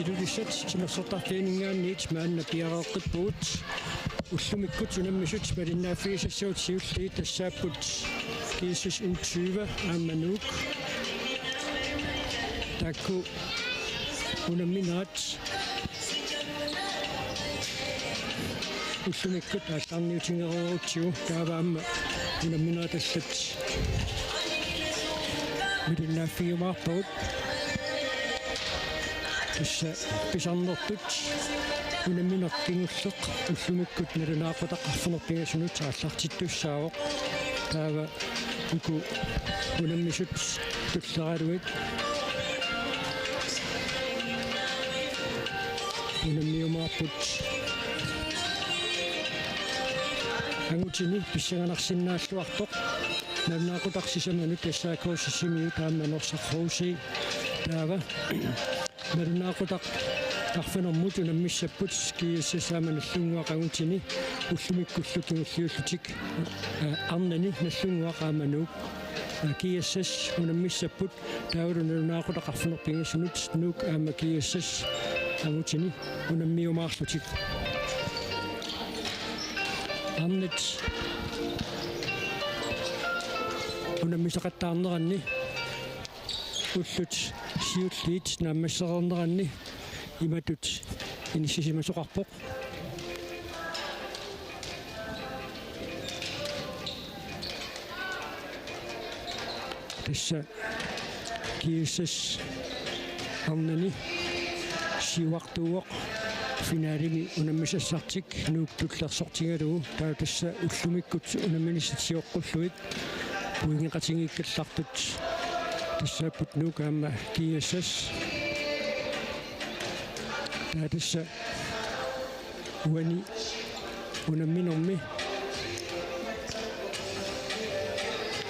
Idulissat simersortartiiningaanniit maanna piaraaqippuut ullumikut unammisut malinnaaffigisassuut siulliit tassaapput kiisus uutsuiva aammanuuk takku unamminaat ullumikut aallarniutingereruutsigu kaavaamma unamminaatallat malinnaaffigimaarparut tassa pisarnertut unamminartingulleq ullumikkut nalunaaqutaqarfunerpingasunut aallartittussaawoq taava uku unammisut tulleraluit unammiumaarput angutini pissanganarsinnaalluartoq nalunaaqutaqsisamanu tassaakuussimiu taammanersarruusi taava nalunaaqutaq tarfanermut unammissapput kiiссасааманаллунгуақагутини уллумиккуллутингуллиуллутик арнани наллунгуақаамануук киассас унаммиссаппут таавалунаlunaaqutaqarfunerpingassunut нук аама киассас агутини унаммиумаарлутик арнат унаммисақаттаарнеранни уллут сиуллиит нааммассерернеранни иматут инисисимасоқарпоқ тасса киуссас арнани сиуартууоқ финалими унаммисассартик нууктуллерсортигалугу таа тасса уллумиккут унамминиситсиоққуллуит пуингеқатингиккаллартут тассааппут нукаама киассас таатасса уани унамминерми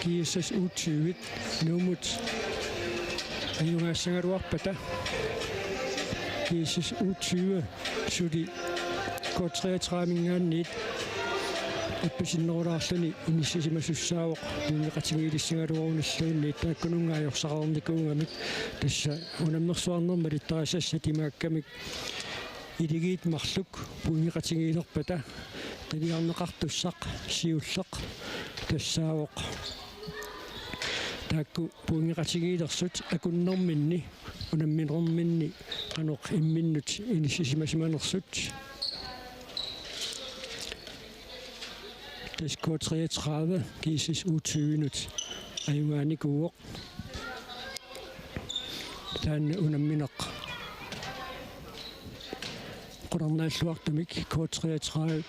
киассас уутсуивит нуумут аюнгаассангалуарпата киассас уутсуива сули котреатраамингаанниит ипписиннерулаарлуни иниссисимасуссаавоқ пуингеқатингиилиссангалуаруниллуинни тааккунунгаajorсақарникуунгамик тасса унаммерсуарнерма литтарасасса тимааккамик илигиит марлук пуингеқатингиилерпата талиарнеқартуссақ сиуллеқ тассаавоқ таакку пуингеқатингиилерсут акуннэрминни унамминерминни каноқ имминнут иниссисимасиманерсут K33 gives U20 ayuanikuoq tan unamminaq qornaalluartamik K33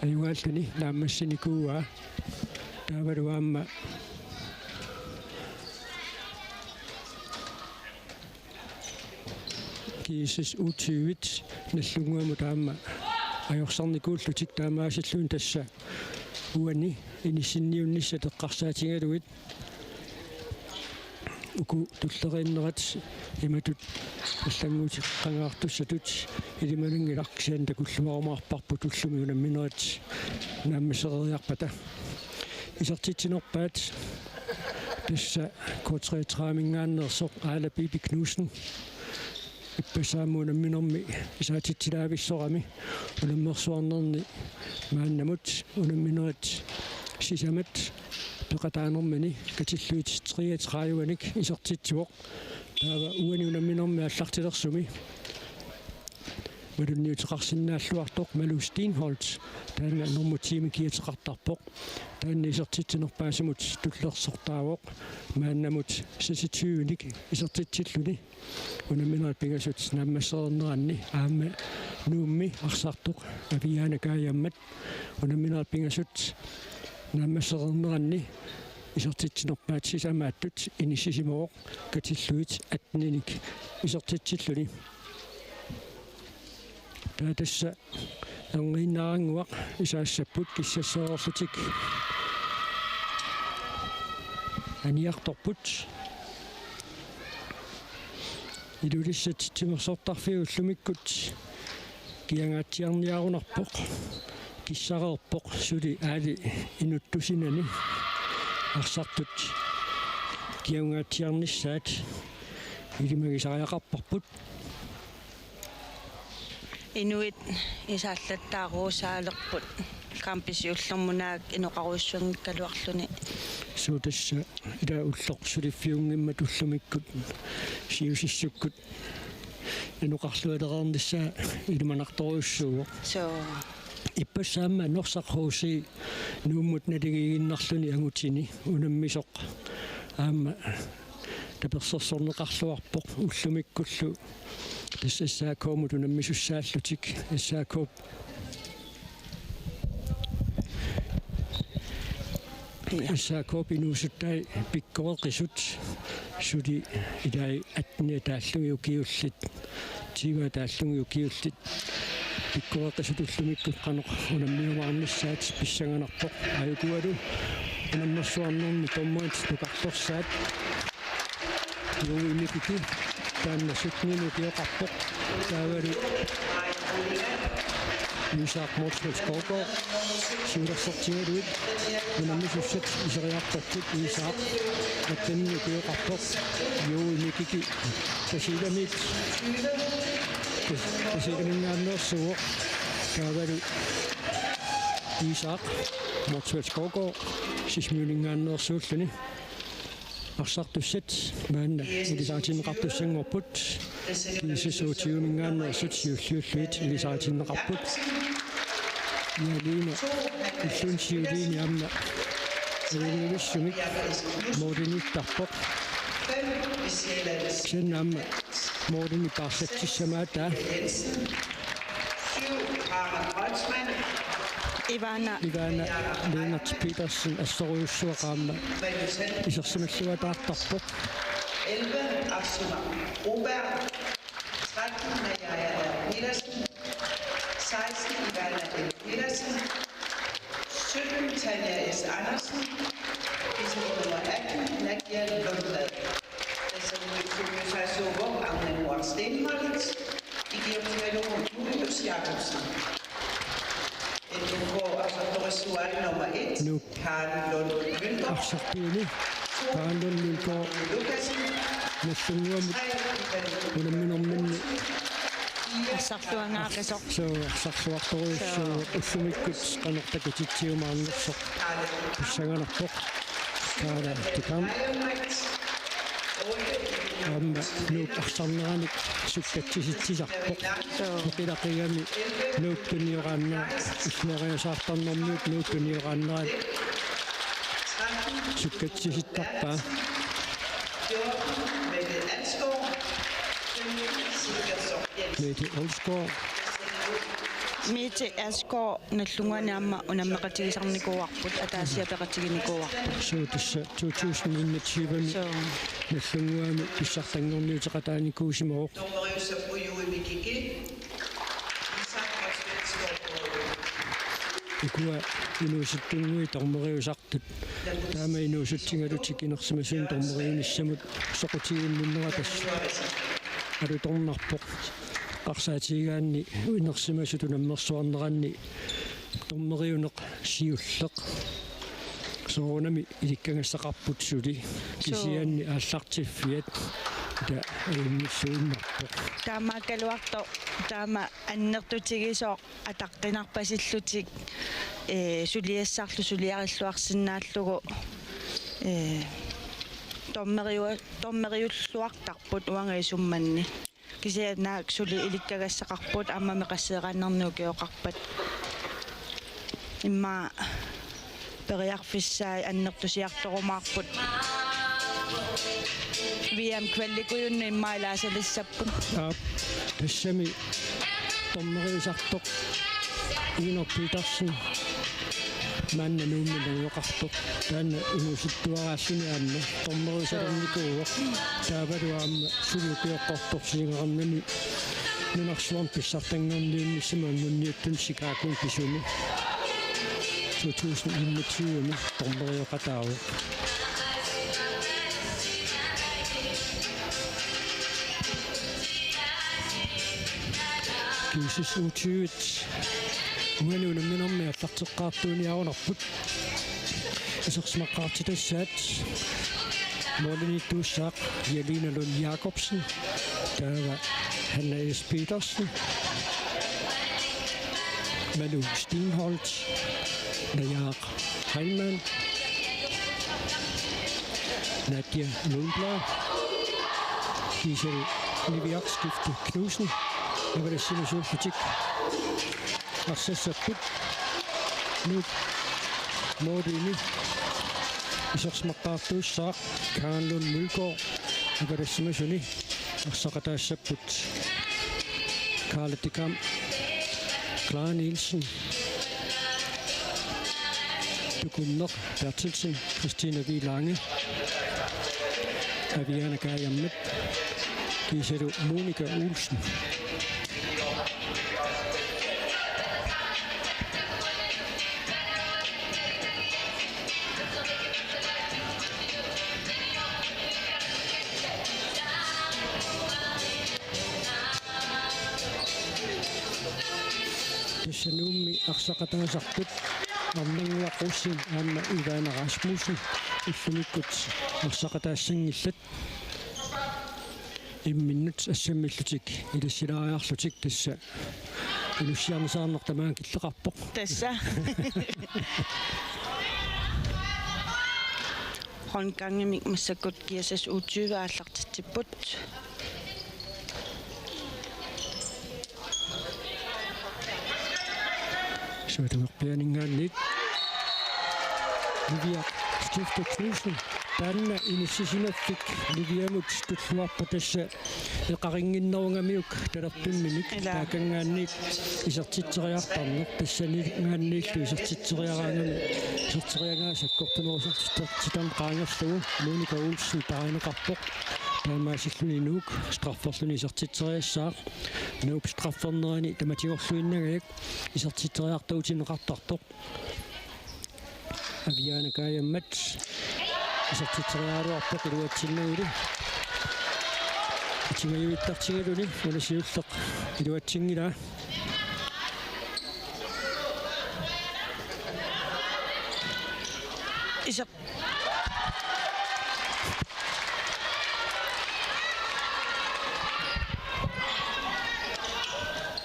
ayualluni naammassinikuua taavaluaamma gives U20 nallunguamu taamma ajorsornikuullutik taamaasallun tassa uani inissinniunnissa teqqarsaatigaluit uku tulleriinnerat imatut аллангуутиққангаартуссатут илималунгиларксиан такуллумаруmaarparpu tullumi unamminerat нааммасериарпата исертитсинерпаат тасса K33-мингааннерсоқ аала Bibi Knudsen иппасаамуунамминерми исаатитсилаависсорами унаммерсуарнерни мааннамут унамминерат сисамат пеқатаанермани катиллуит 33-уаник исертитсуоқ таава уани унамминерми аллартилерсуми малунниутеқарсинааллуартоқ малу Steinholz таана нормутими киатеқартарпоқ таанни исертитсинерпаасамут туллерсортаавоқ мааннамут 26-уник исертитсиллуни унамминерат пигасут нааммассерернеранни аама нуумми арсаартоқ авиана каяммат унамминерат пигасут нааммассерернеранни исертитсинерпаат сисамааттут иниссисимооқ катиллуит атниник исертитсиллуни таатасса ангиннаангуақ исаассаппут киссассоорерлутик аниарторпут илулиссат тимерсортарфиуллумиккут киангаатсиарниарунарпоқ киссареерпоқ сули аали инуттусинани арсартут киангаатсиарниссаат илимагисариақарпарпут Inuit isaallattaaruusaalerput kampisi ullormunaak inoqaruussunnikaluarluni so tassa ida ullorsuliffiungimmat ullumikkut siusissukkut inoqarlualerarnissa ilumanartoruussuuq so иппассаама норсақрууси нууммут налигигиннарлүни агутини унаммисоқ аама таперсорсорнеқарлуарпоқ уллумиккуллу тассаакоомут унаммисуссааллутик иссаакоп иссаакоп инуусуттай пиккореқисут сули илай атне тааллугиукиуллит тива тааллугиукиуллит пиккореқисут уллумиккут қаноқ унаммиумаарниссаат писсаганарпоқ аюкуалу унаммерсуарнерни томмаат тукарлорсаат юуимикки тааннасутнину киоқарпоқ таавалу Isaac Skågaard сиулерсортигалуит унаммисуссат исериартортут Isaac аттанни киоқарпоқ юуимикки тасиламит тасиламингааннерсуоқ таавалу Isaac Skågaard сисмиулингааннерсууллуни арсартуссат маанна илисаатиннеқартуссангорпут кисисуутиумингааннерсут сиуллиуллуит илисаатиннеқарпут ялина иллунсиулини амма элинивиссумик модиниттарпоқ сенамма модини парсаттиссамаата Ivana Lennart Petersen ассоруйуссуақаама исерсималлуатаартарпоқ 11 Aksuma Broberg, 13 Maja Petersen, 16 Ivana L. Petersen, 17 Tanja S. Andersen, nummer 18 Nadia Lundblad. Reservation Agne Nord Stenholdt, i Georg Julius Jacobsen. Nummer 1 Karen Lund Møller. Karen Lund Møller. Nassungуамут унамминэрминни ассартуангаақисоқ so сарсуарторуйуссуу уссумиккут канортакатитсиумаарнерсоқ писсаганарпоқ каала тикам амма нуут арсарнераник суккатсиситсисарпоқ оқилақигами нууттуниораанна исмериасаартарнэрмуут нууттуниорааннерат суккатсиситтарпаа Mette Olsgaard Mette Asgaard наллунганаама унаммеқатигисарникуарпут атаасиаператигиникуарпут суутасса 2021-ми наллунгуами писсартангорниутеқатааникуусимаоқ икуа инууситтунгуи тормериусартут таама инуусутсингалутик инерсимасуун тормериуниссамут соқутигиннуннера тасса алуторнарпоқ qarsaatigaanni uinersimasut unammersuarneranni tormeriuneq siulleq soonami ilikkangassaqarput suli kisianni aallartiffiat ta aimmissuunnerpoq таама калуарто таама аннертутигисоо атаққинарпасиллутик сулиассарлу сулиариллуарсинааллугу тормериуллуартарпут уангаисумманни кися наак сули иликкагассақарпут аммамеқассеерааннернуу киоқарпат имма периарфиссаи аннертусиарторумаарпут виам квалликуйунни иммаилаасалиссаппут тассами тормериусартоқ Inger Petersen манна нууммилуоқартоқ таана инуситтуараассуниаамма тормерусалерникууоқ таавалуаама сулукиоққорторсингерамнани нунарсуарн писсартангерниунниссамаан нунниуттун сикаакун писуми 2021 тормериоқатаавоқ кисисуутиут уануунамминэрми аллартеққаартууниарунарпут исерсмаққаартитассаат молинитуссаақ Jelina Lund Jacobsen таава Hanna S. Petersen Malu Steenholt, Najar Heilmann, Nadia Lundblad, Gisel Liviak Skifte Knudsen, Evaluation Politik, Access Put, nu Mordini, Isaks Maqartus Saaq, Karen Lund Mølgaard, Evaluation Access Put, Karla Dikam, Clara Nielsen, Dugunner Bertelsen, Christina V. Lange, Aviana Gajammet, Gisela Monika Olsen. Sanumi aksaqatan sartut amningwa qussin amma Ivana Rasmussen illumikut aksaqataassingillat imminnut assamillutik ilassilaariarlutik tassa ilussiarnisaarnertamaan killeqarpoq Tässä. Ronkangemik massakut kiasas U20 aallartittiput. Så er det Bjerningaanit. Livia Skifte Knudsen. Tanna inissisimaffik Liviamut tutluarpa tassa eqaringinnerungamiuk talerpimminik taakangaanniit isartitseriartarneq tassanigaanniillu isartitseriaraangami isarteriangaasakkortunerusartitartitam qaangerlugu Monika Olsen tarineqarpoq taamaasilluni nuuk strafferluni isartitseriassaaq nuup straffernerani tamatigorluinnagaak isartitseriartauutineqartartoq Aviana Gajammet isartitseriaaruarpoq iluatsinnagilu itimajuvittartigaluni ulasiulleq iluatsingila Isak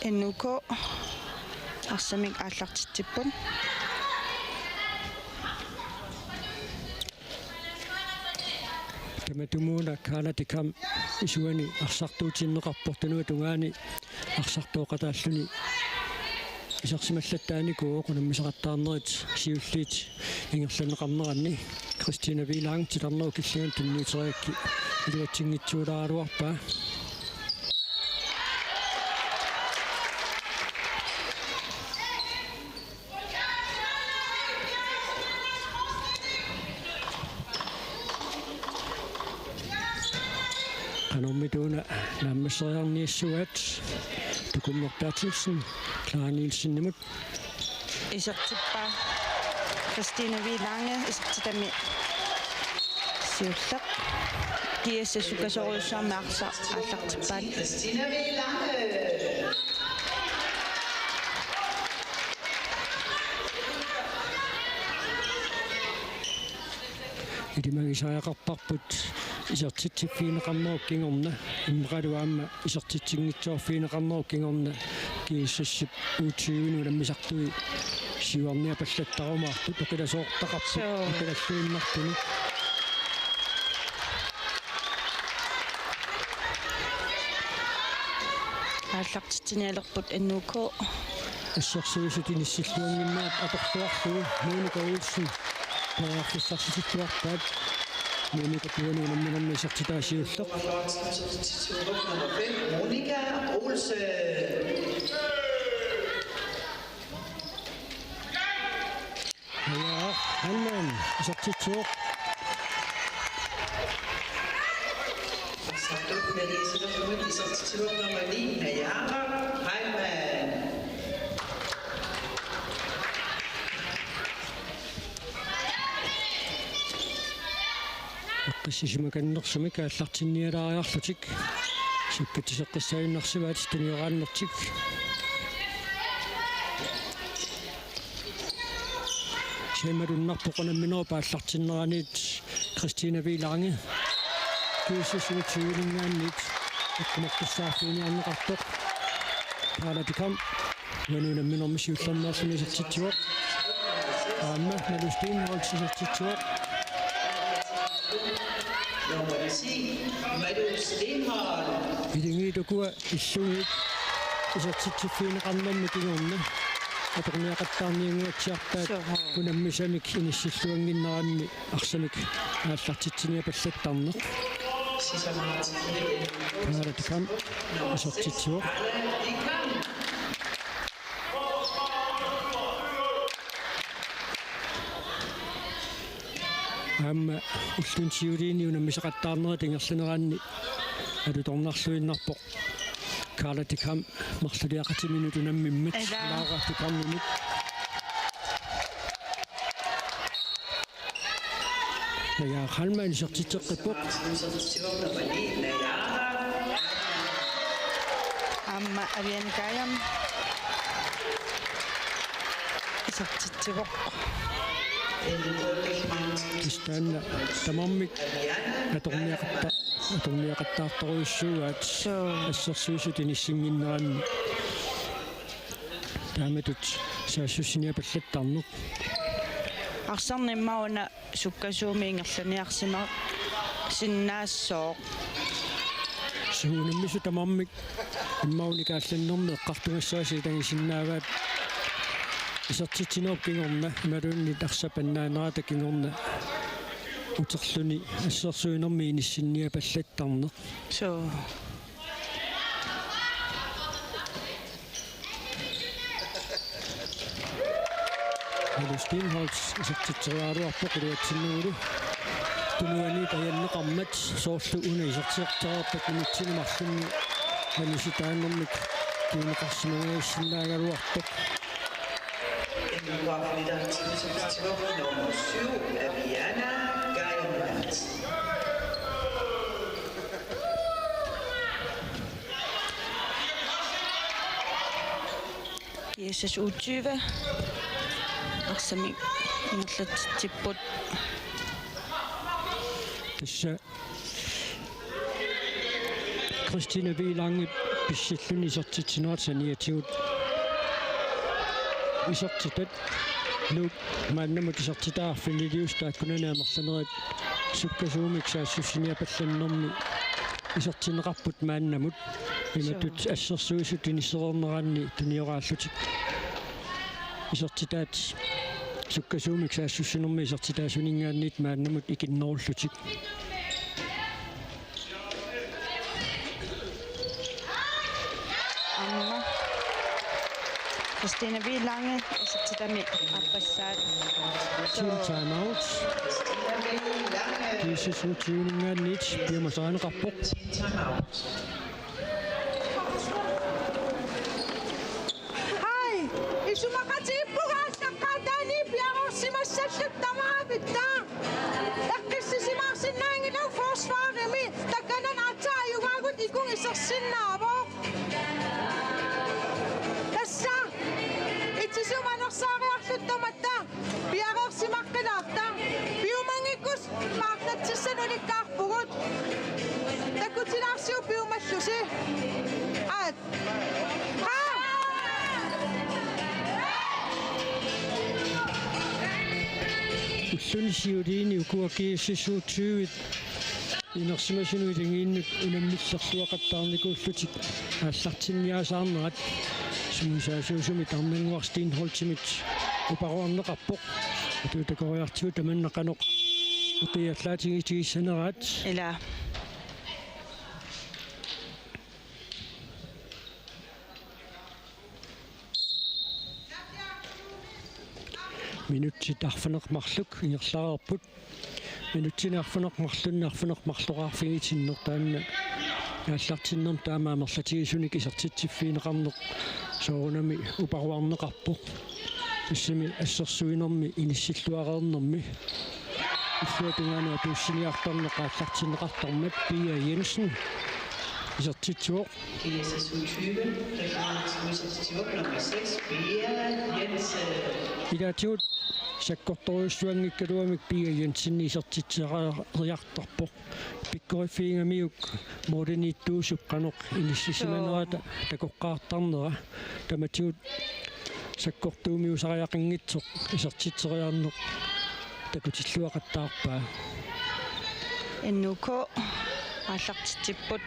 Ennuko arsamik aallartittipun Tamatumuuna Karla Dikam isuani arsartuutinneqarportanu tungaani arsartuoqataalluni isarsimallattaaniku qunammisaqattaarnerit siulliit ingerlaneqarneranni Christina V. Lang tilarneu killuan tunniuteriakki iluatsingitsuulaaruarpaa qanormituuna naammasseriarniissuat Dugunner Bertelsen, Clara Nielsen nimut isartippa Christina V. Lange isartitami siullaq kiassa sukasoruussaarma aallartippaani Christina V. Lange. idimagisaaaqarparput isartitsiffiineqarnerup kingorna imqaluaamma isartitsingitsuarfiineqarnerup kingorna kiissassip U20 lammisartui siuarnia pallattarumaartut oqilasoortaqarput oqilalluinnartuni aallartitinialerput ennuko ассерсуисут иниссиллуангиннаат аторлуарлугу Monika Olsen тааққиссарсититуарпаат Monika туани намминамми сертитаасиуллеқ Nummer 5, Monika Olsen. Ja, Heilmann сертитуоқ Nummer 9, Najar Heilmann. qassisimakannersumik aallartinnialaariarlutik suppatiseqqissaaginnarsuvaat taniорааннэртик сэмэруннарпоқунамминерупа аллартиннераниит Christina V. Lange киусисуутигулингаанниит иккумартуссааффиниарнеқартоқ Karla Dikam Vanuna minormisiullarnaarluni sertitsuaq. Aamma Malu Stenholtz sertitsuaq. Nummer 10, Malu Stenholtz. Idingiitukua issugit isartitsiffiineqarnammi kingorna. Atorniaqattaarnianguatsiartaat kunammisamik inissilluanginneranni arsamik aallartitsinia pallattarneq. Kaalatikam isartitsuaq. Amma ullunsiuliini unammisaqattaarnera tingerluneraanni alutornarluinnarpoq Kaalatikam marluliaqatiminut unammimmat laaqartukarnimut ja halman sertitseqqippoq Amma aviankayam isartitsivoq. istaanna tamammik atorniaqattaartoruissuugaat ассерсуусут иниссингиннеранни тааматут саассуссиниа паллаттарнеқ Арсарниммауна суккасуумиингерлуниарсима синнаассоо суунаммису тамаммик иммауникаалланнэрме эққартунгассааси тагисиннааваат исертитсинооп кингорна малуунни тарсапаннаанерата кингорна утерлуни ассерсуинерми иниссинниа паллаттарнеқ соо Malu Stenholtz isartitserualuarpoq uluatsinnuulu tunuani tayanneqarmat soorlu una isartiartarappak unitsinumarlunni anisitaanermik tuuneqarsimagiissinnaagaluarpoq Nummer 7, Aviana Geilhardt. Jesus U20 арсами ингерлатсиппут тасса Christine Wielange писсиллуни исертитсинуатсаниатигут исертитат ну маннамут исертитаарфинилиустааккунанаамерланерат суккасуумик саассуссиниа палланнэрми исертинеқарпут мааннамут иматут ассерсуисут иниссерернеранни туниорааллутик исертитаат суккасуумик саассуссинерми исертитаасунингаанниит мааннамут икинноорлутик Amma Christine Wielange isartitami appassaat team time out Jesus utuuningaanniit piumasaaneqarpoq Hai, isumaqatiippugaallaqaataani piaqorsimassalluttamaapitta. Eqqissisimaarsinnaangilau forsvaarimi takkanan atsaajugaagut ikun isersinnaavoq. Tassa itsisumanersaariarluttamatta piaqorsimaqqinaarta. Piumangikkus maaqnatsissanulikkaarpugut. Takkutilaarsiu piumallusi. Aat. уллунисиулиини укуакииссисуутсууит инерсимасунуилингииннут унаммиллерлуақаттаарникууллутик ааллартинниасаарнерат сумисаасуусуми тарнангуарстин холтимит упаруарнеқарпоқ атуутакориартиу таманнеқаноқ утиаллаатигитигиссанерат ила минутсит арфанеқмарлук ингерлаарерпут минутсинаарфанеқмарлуннаарфанеқмарлуқарфигитиннер таанна ааллартиннерм таамаамерлатигисуник исертитсиффиинеқарнеқ соорунами упаруарнеқарпоқ иссими ассерсуинерми иниссиллуареернерми иллуатунгаануа туussiniartorneq ааллартиннеқартармат Pia Jensen isartitsuoq Jesus U20, nummer 6, Pia Jensen. илаатигут sakkortoruissuangikkaluamik Pia Jensen isertitseqariartarpoq pikkorifiingamiuk mooriniittuusuqqanoq inississimanerata takoqqaartarnera tamatigut sakkortuumiusariaqinngitsoq isertitseriarneq takutilluaqattaarpaa иннуко ааллартитсиппут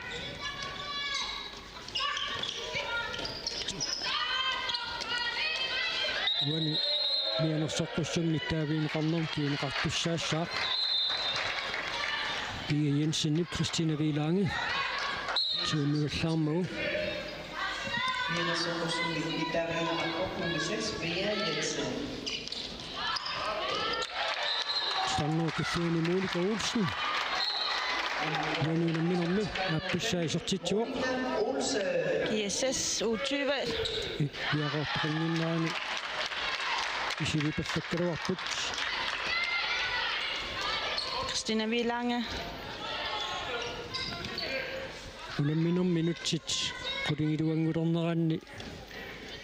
wani mianersoqqussunni taaviineqarnerm kiineqartussaassaq Pia Jensen Christina Vilange tuunuallarmu Mianersoqqussunni taaviineqarpoq nummer 6 Pia Jensen. Stannuukissuuni Monika Olsen wani appissaasortitsuoq Olsen. ISS U20 Iaqortaqinginnaani isiliperlakkaluarput Christina Vilange unamminerm minutsit qulingiluangulerneranni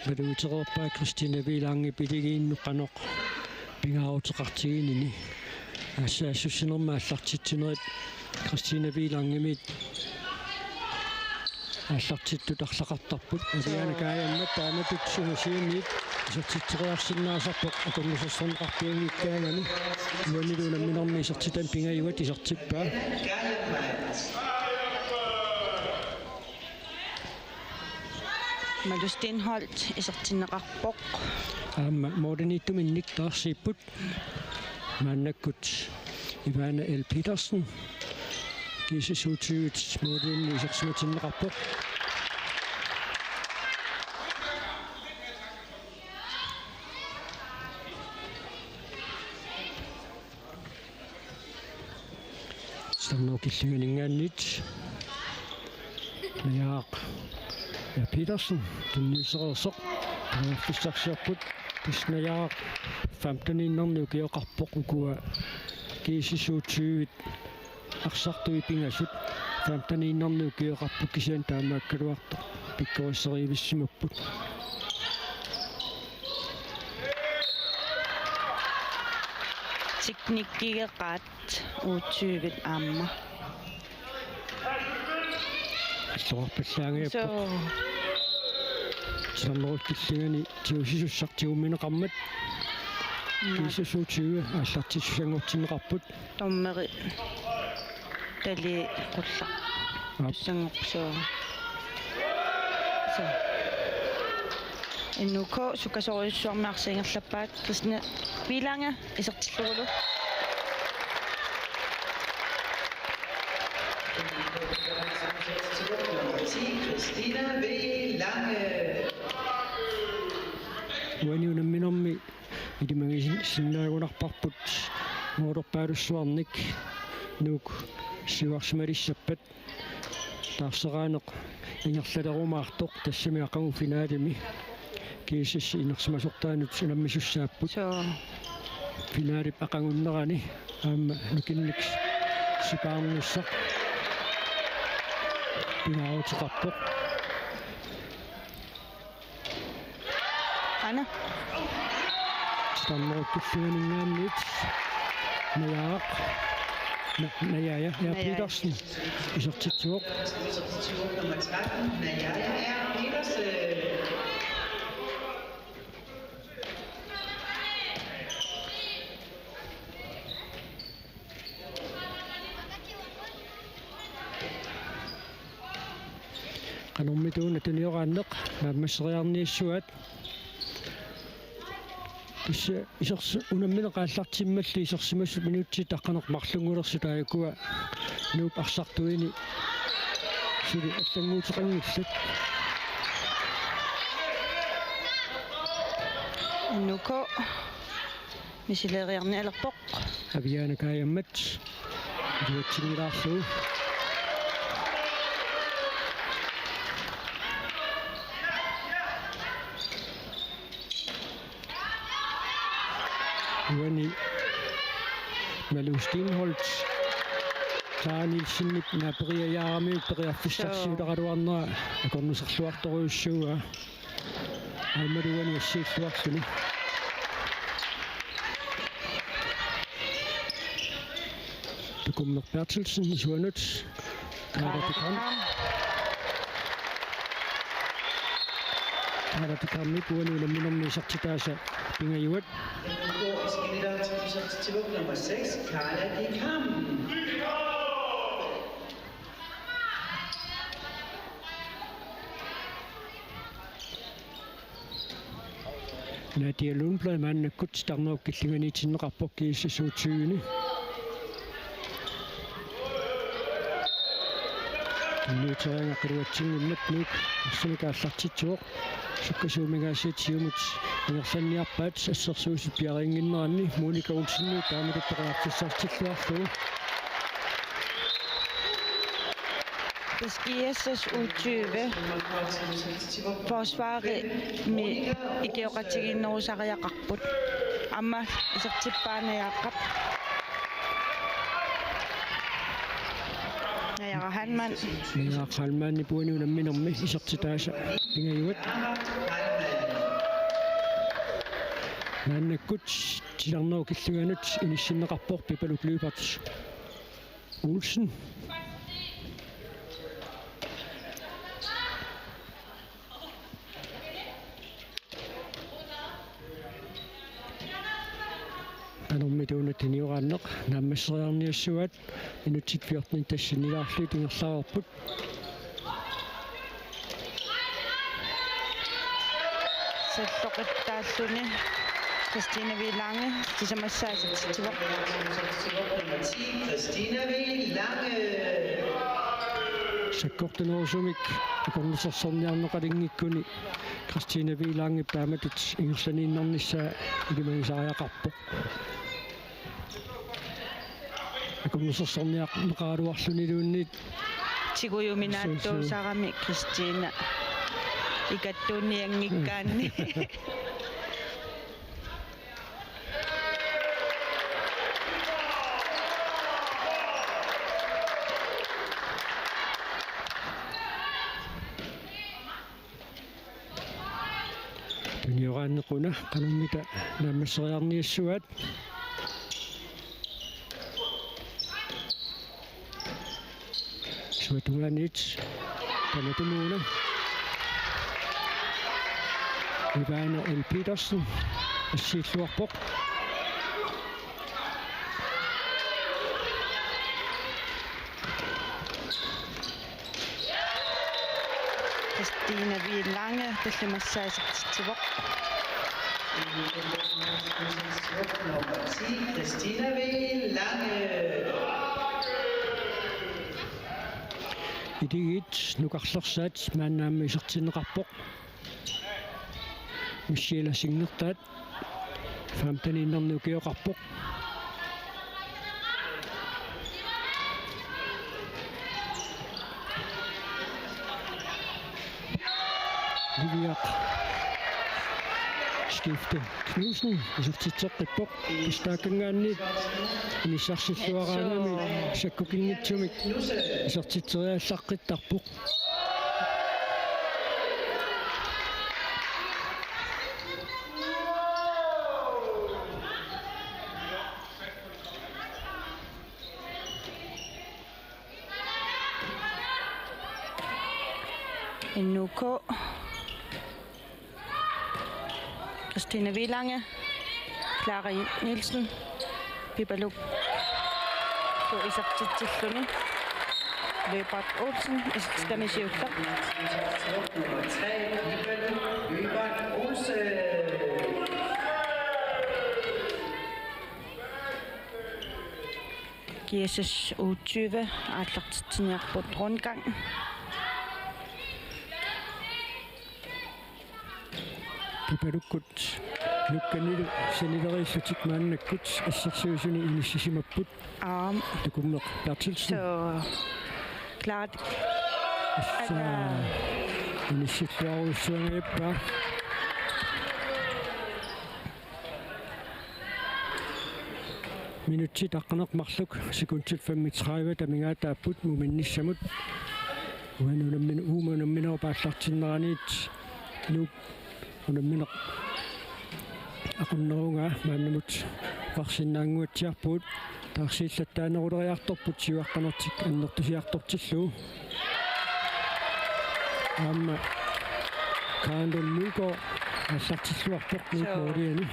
maluuteqerpaa Christina Vilange piligiinnuqqanoq pingaaruteqartiginini ассаассуссинерма аллартитсунерит Christina Vilangemit аллартиттут арлақартарпут алиана каямма тааматутсунасиимит исертитсериарсиннаасарпоқ акорнусерсорнеқарпиангиккаагани юанилуунамминерми исертитан пингаюат исертиппаа Malou Stenholt isертиннеқарпоқ аама модерниттуминник таарсииппут мааннаккут Ivana L. Petersen GSS-U20 modelin исерсиматиннеқарпоқ станнокиллиганингааниит яақ ja Petersen tunnissereersoq fissarsiarput tisnajaaq 15-innernu kiоqarpoq ukua GSS-U20 арсартуи пингасут 15-иннерну киоқарпут кисиан таамааккалуарто пиккорisseriivissимаппут teknikkigеқаат U20 аама аллуарпаллаагиаппо саннерулкиллигани тиусисуссартигумминеқармат GSS-U20 аллартиссангортиннеқарпут томмери тали қулла сангорсоо со иннуко сукасориуссуармаарсингерлаппаат Christina Vilange исертиллугулу Christina Vilange. уаниунамминерми илимаги синнаагунарпарпут моорпаалуссуарник нук сиварсималиссаппат таарсераанеқ ингерлалерумаартоқ тассами ақангу финаалими кисис инерсимасортаанут сунаммисуссааппут со финаалип ақангуннерани аама нукинникс сипаарнуссақ пинааутеқарпоқ ана станнеруккиллиганингааниит наяақ наяя Petersen исертитсуоқ Nummer 13 Najaya R. Petersen. qanurmituuna tuniорааннеқ нааммассериарнииссуат исса исерс унамминеқааллартиммалли исерсимассу минутси таққанеқ марлунгулерсу таакуа нууп арсартуини сули аллангуутеқангиллат иннуко мисилериарни алерпоқ авиана каяммат юатсигилаарлуу Uani Malou Stenholt taanilsinnip naaperiajaaramiuk periarfissarsiulaqaluarnera akornuserluartoruussuuga aamaluani assiilluarsuni Kummer Bertelsen isuanut Kaaratikam Kaaratikam puani ulamminermi sartitaasa pingajuat NUK skal videre til nummer 6, Carla Dikam. Nadia Lundblad mannakkut starnerukkillinganiitinneqarpoq kiissasuutiini kinniuteriangaqqiluatsinngimmat nuuk arsunikaallartitsuoq sukkasuumigaasiatiumut inersanniarpaat assersuusut piariinginneranni Monika Olsennu taamikutteqaartissartilluarlugu Beskiasses U20 forsvaret med igeoqatiginnerusariaqarput amma isertippaanajaqqap Hanman Halmanni puani ulamminermi isertitaasa pingajuat mannakkut tilarnerukilluganut inissinneqarpoq Pipaluk Lyberts Olsen Anormituunatiniuranneq nammasseriarniassuat inutsit 14 tassinilaarlu tingerlaarput salloqittaalluni Christine V. Lange tisamassaasattivuq Nummer 10, Christina V. Lange. sakkortanerusumik akornissersorniarneqalingikkuni Christine V. Lange taamatut ingerlaniinnernissaa ikimagisariaqarpoq akornissersorniarneqaaluarluniluunniit tigujuminaattuusarami Christina ikattuunniangikkaanni Tunioraannequna qanummita naammasseriarniassuat suatugaanit tanatunuuna Ivana L. Petersen assiilluarpoq Christine V. Lange tallimassaasattivuq Nummer 10, Christina V. Lange. idigit nukarlersaat maannaamma isertinneqarpoq Michelle Signertaat famtaniinnernuukioqarpoq Liviaq skifte Knudsen isertitseqqippoq istaakangaanniit inissarsilluaraanami sakkukingitsumik isertitseriaallaqqittaarpoq NUK Christine V. Lange Clara Nielsen Pipaluk isartitsilluni Løbert Olsen istamisiullaq Nummer 3, Løbert Olsen. Kiesses U20 aallartitsiniarput rundgang Pipalukkut lukkanilu sanileriissutik maannakkut assersuusuni inississimapput tukummeq Bertelsen så klart inissittuarussuangaippa minutsit aqqanermarluk sekuntit 35 tamingaataapput muminnissamut umanunamminerupaallartinneraniit nuuk unammineq aqunnerunga maannamut qarsinnaanguatsiarpuut Taarsillataanерулериарторпут сиуаққанертик аннертусиартортиллуу. Амма Кандон муко ассартиллуарпоқ муукоолиани.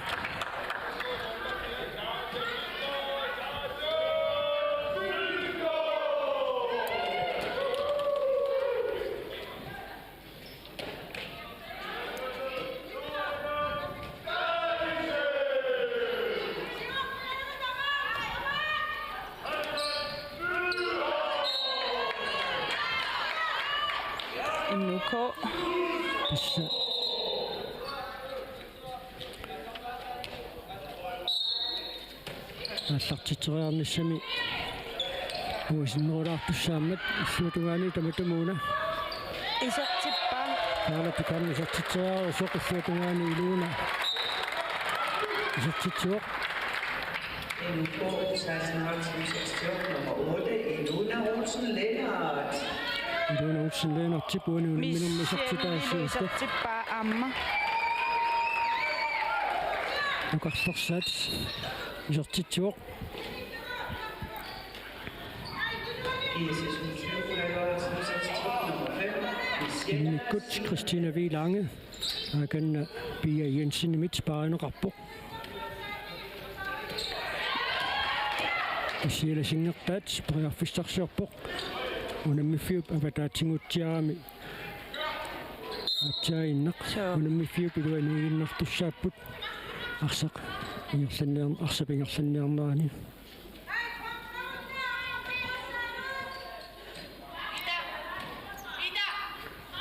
Mnuko. Tässä ассартитсериарниссами уисиннерулаартуссааммат иллуутугаани таматумуна Isartippa. таалапикарни сартитсериару соқиллуутугаани илууна исартитсуоқ NK 1668 nummer 8, Ilona Olsen Lennart. илууна утсинлeenartipуани минумми сартитаассуусто Isartippa amma. нукарлерсаат исартитсуоқ ISS 20 nummer 5, Nikut Christina V. Lange aganna Pia Jensen i mit spaanerappo Isiela singertaat priarfissarsiorpoq unammifiup avataatiнгутсиарами атсаиннақ унаммифиуп илуанииннартуссааппут арсақ арсапингерланниарнаани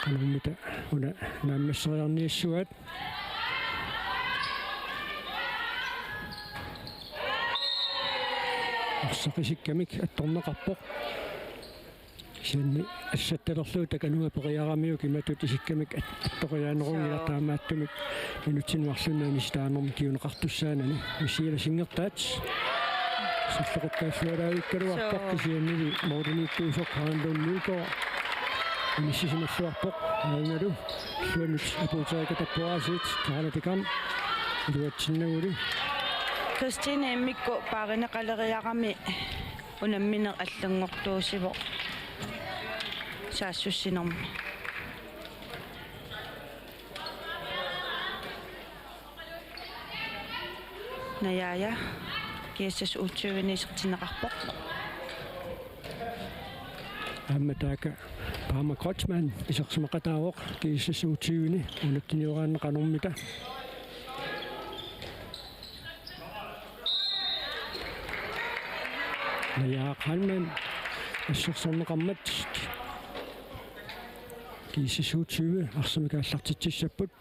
канаммита уна нааммассериарниассуат арсақисиккамик атторнеқарпоқ сианни ассатталерлуу такануа периарамиу киматут исиккамик атториаанерунгила таамааттумик минутсинуарлунаани ситаанерми киунеқартуссаанани мисиила сингертаат суллеқуттаассуалаавиккалуарпоқ кисианниги модерниттуусоқ хаандун муко миссисимассуарпоқ аангалу суанут апуутаакатаппуаасиит таалатикан илуатсиннагули Christine Mikko paarinеқалериарами унамминер аллангортуусиво саассуссинерми наяя киэсэс уутсуунисертинеқарпоқ амматаака Пама Крочман исерсимақатаавоқ кииссасуутсиуни унаттиниорааннеқанормита наяа халман ассерсорнеқармат кииссасуутсиуи арсамикааллартитсиссаппут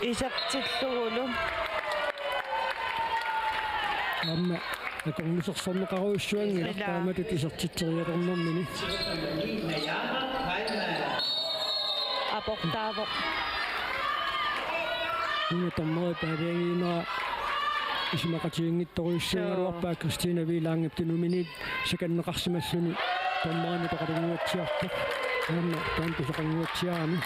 исартиллугулу амма акорнусерсорнеқаруиссуанги тааматут исертитсериалернэрмини апортааво уна таммаа таавиангинера исимақатиингитторуиссуангалуарпаа Кристина Ви Ланге тунуминит саканнеқарсимассуни таммаани тоқалунгуатсиарпа амма таамписоқангуатсиарами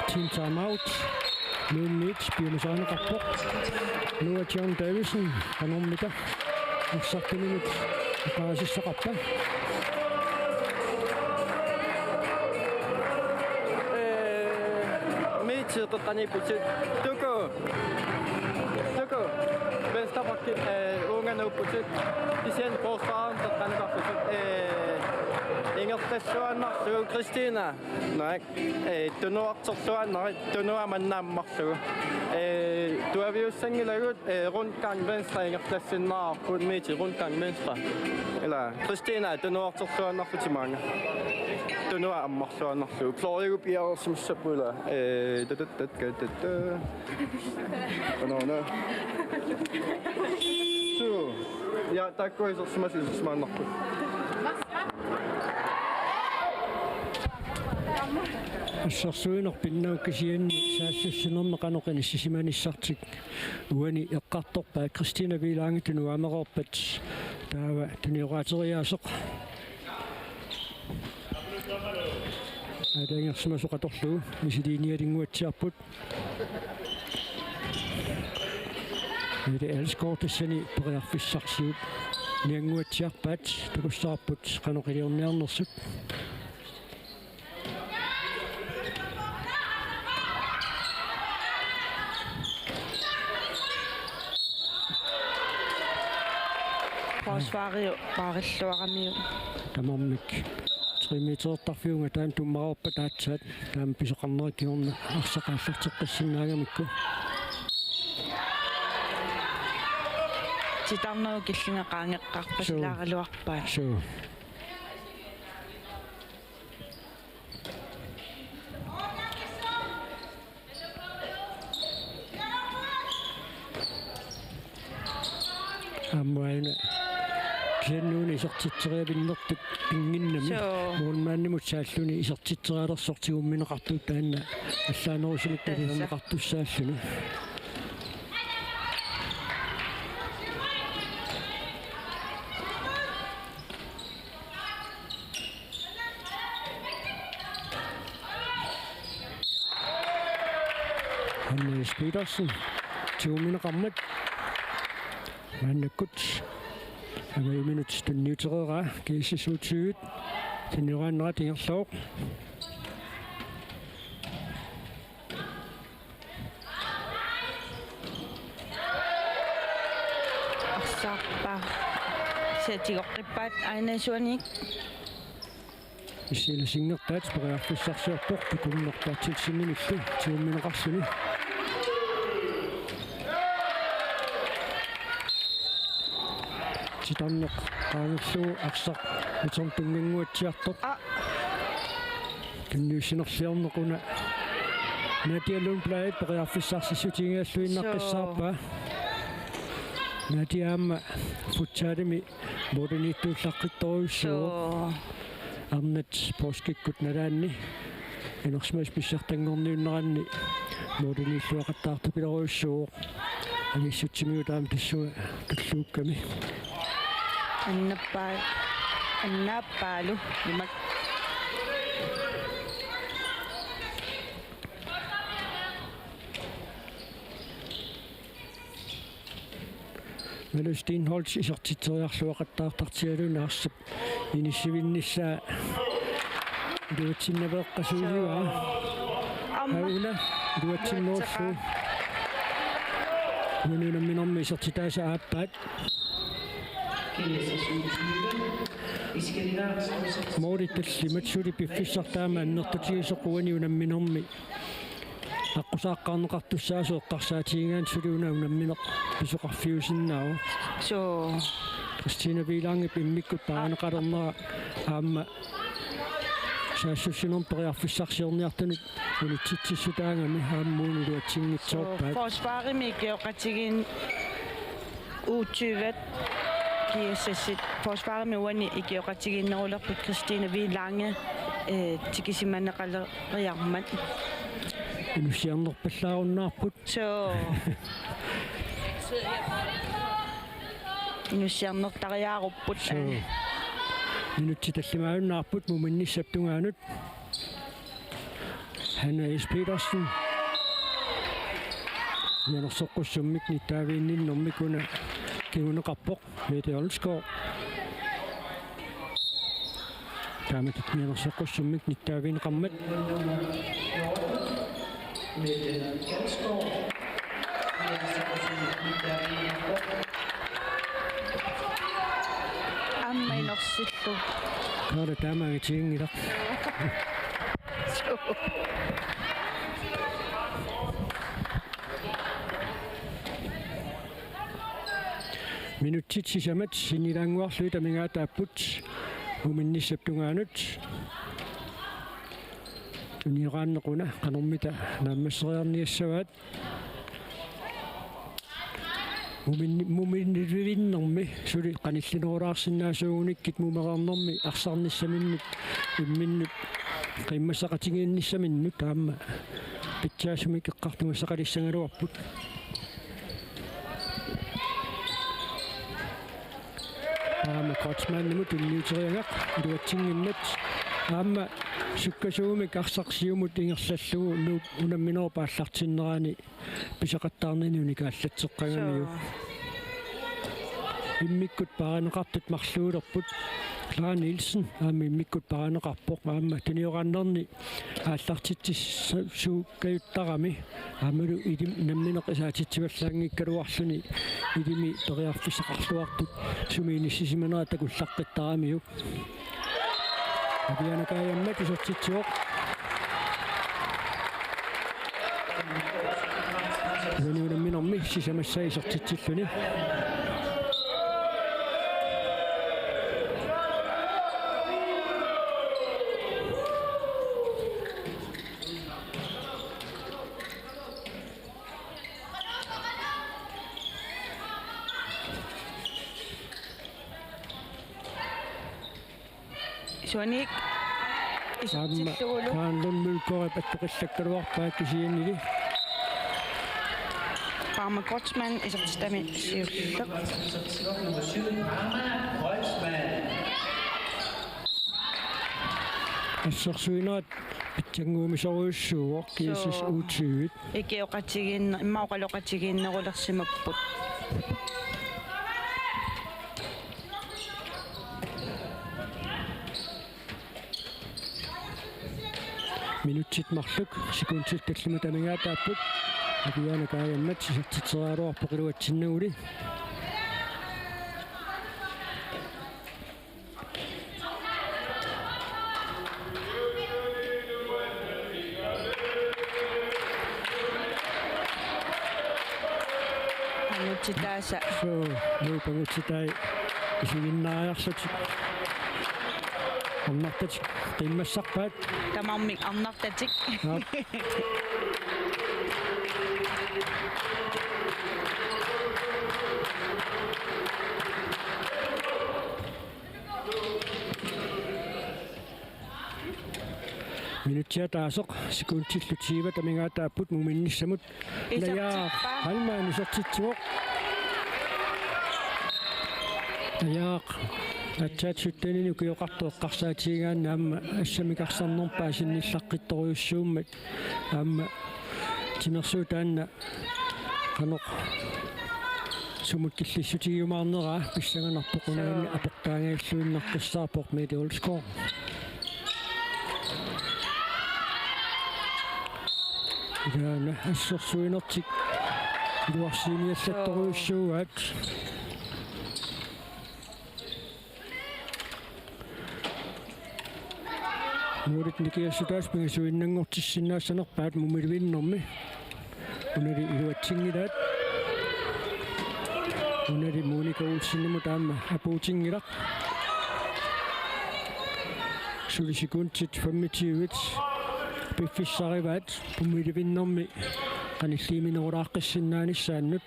Team timeout. Minut biomasaaneqarpoq. Nua John Davison qanormita. 40 minut. Qaasissaqarpa. Meter qaniputit. Tuko. Venstreback ungerne putit. Isen forsvaren qaniqarputit. Ingertassuannarlu Christina. Nej. Tunuarmannaammarlu. Tuaviussangilaagut rundgang venstre ingertassinnaarput meter rundgang venstre. Eller Christina tunuartorsuannarlu timanga. Tunuammarluannarlu. Florigo Bjerg som sabula. Banana. Så. Ja, der går jeg så smager. Ассерсуинерпиннауккисианни саассассинернеқанеқиниссисиманиссартик уани эққарторпаа Кристина Ви Ланге тунуамеқорпат таава туниораатериаасеқ Adangersmasuqatorlu misiliinialinguatsiarput. Det elskar tassani periarfissarsiut nianguatsiarpaat takussarput qanoqiliorniarnersut. Forsvaret parilluaramiu. Tamormik 3 meter tarfiunga taan tummarorpa taatsat taam pisoqarnerikiorna arsaqaallarteqqissinaagamikku. Titarnau killinga qaangeqqarpasilaaraluarpaa. So amwaina kennuuni isortitseriapinnertuk pinginnami muunmaannimut saalluni isortitserialersortigummineqartuut taanna allaanerusumik taliserneqartussaalluni. Hannes Petersen 20 minuqarmat mannakkut 5 minut tunniuterera kiissisuutigut tinniuraannera tingerlooq Arsarpa setigoqqippaat ainasuanik issilasingertaat periarfissarsiarpoq tukunnertaatsilsiminillu 20 minuqarsuni. Titanneq qaangerluu arsaq utertunginguatsiartoq tunniussinerliarnequna natialun plaid periarfissarsiссутингиаллуиннаққиссаарпаа натиаама футсаалими модернитууллаққитторуйссуу арнат поскиккут налаанни энерсмас писсартангорниуннеранни модерниллуақаттаартупилеруйссуу алиссутсимиутаам тассуа туллуукками Annappalu nimak Melostin Holz isortitseriarluaqattaartartialuna arsap inissivinnissaa duatsinnaveeqqasuuliua auna duatsinnoorlu nununamminormi isortitaasa aappaat Mooritalli matsuli piffissartaama annertutigisoquani unamminormi аққусааққарнеқартуссаасуэққарсаатигингаан сулиуна унамминеқ писоқарфиусиннаау so Christina Vilange пиммиккут паанеқалернера аама саассуссинерм периарфиссарсиорниартанут унитситсиссутаангами ааммууни луатсингитсоорпаат forsvarimi geoqatigin uutsyvet kiassassit forsvarimi uani igeoqatiginnerulerput Christina Vilange tikisimannaqaleriarmat инуссиарнерпаллааруннаарпут so инуссиарнертариааруппут минутти таллимаавуннаарпут муминниссаптунгаанут Hannes Petersen янерсоққуссуммик ниттаавиинниннэрмикуна киунеқарпоқ Mette Olsgaard таамат янерсоққуссуммик ниттаавиинеқармат аммайнерсиллу кара таамаагатигингилақ минуттитсисамат синилаангуарлуи тамингаатааппут уминниссаптунгаанут туниорааннеқуна канормита нааммассериарниассаваат муминнивиннэрми сули каниллинерулаарсинаасуугуниккит мумеқарнэрми арсарниссаминнут имминнут қиммассақатигиинниссаминнут таама питсаасумик эққартумассақалиссангалуарпут таама котсмааннамут унниутериагақ илуатсингиннат Amma sukkasuumi karsarsiumut ingersallugu nuup unamminor paallartinnerani pisaqattarnini unikaallatseqqagamiu immikkut paaneqartut marluulerput Clara Nielsen aami immikkut paaneqarpoq aamma tuniorannarni aallartitsis suukkajuttarami aamalu idim nammineq isaatitsivallaangikkaluarluni idimi toriarfisaqarluartut sumiinissisimanera takullaqqittaramiu Abianakayammat isortitsuoq Unuunamminermi sisamassa isortitsilluni Suanik isortillugulu kaanlun mulkore pattuqillakkaluarpaat kisiannili Parma Gotsman isortistami siullaq Assorsuinaat pitsanguumisoruussuuq kiisis uutsuit ikioqatigiinna immaoqaloqatigiinnerulersimapput minutsit marluk sekuntit tallimu tamingaataapput apianakayammat sisortitserialuarpoq iluatsinnuuli anutitaasa so nuupangutsitai isiginnaajarlutik annartatik qimmassarpaat tamarmik arnartatik minutsia taasoq sekuntillutiiva tamingaataapput muminnissamut layaa halmaan isortitsuoq layaaq atsaat suttanini ukioqartueqqarsaatigaanna amma assamiqarsarnerpaa sinnillaqqittoriussuummat amma tinersuutaanna qanoq sumut killissutigiumaarneraa pissanganarpoqunaanni apoqtaangailluinnerqissaarpoq meteolskor Iraana assorsuinertik iluarsiimiallattoruussuugaat Muurit nikiassutaas pingasuinnangortissinnaassanerpaat mumilivinnermi unali iluatsingilaat unali Monika Olsennimu taamma apuutingilaq sulisekuntit 25 piffissarivaat mumilivinnermi qanilliiminerulaaqqissinnaanissaaannut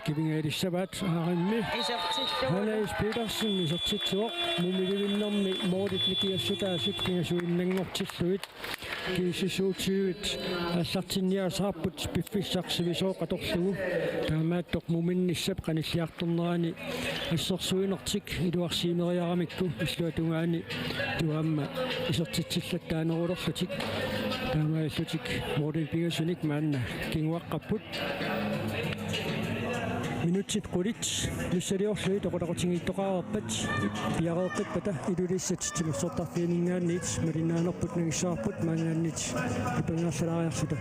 Kibingaadissabaat aarimmi Hannes Petersen isortitsuoq mumilivinnermi Mortit nikiassutaasut pingasuinnangortilluit kiisisuutiivit аллартинниасаарпут пиффиссарсивисоо qatorlugu таамааттоқ муминниссап qanilliartornerani ассорсуинертик илуарсиимериарамикку иллуатунгаани туамма исортитсиллаттаанерулерлутик таамааллутик Mortit пигасуник маанна кингуаққаппут minutsit qulit lussaliorlui toqolaqutigiittoqaarerpat piareeqqipпата ilulissat timussortarfiiningaanniit malinaanerput nagissaarput maangaannit ipangaarsalariarsuta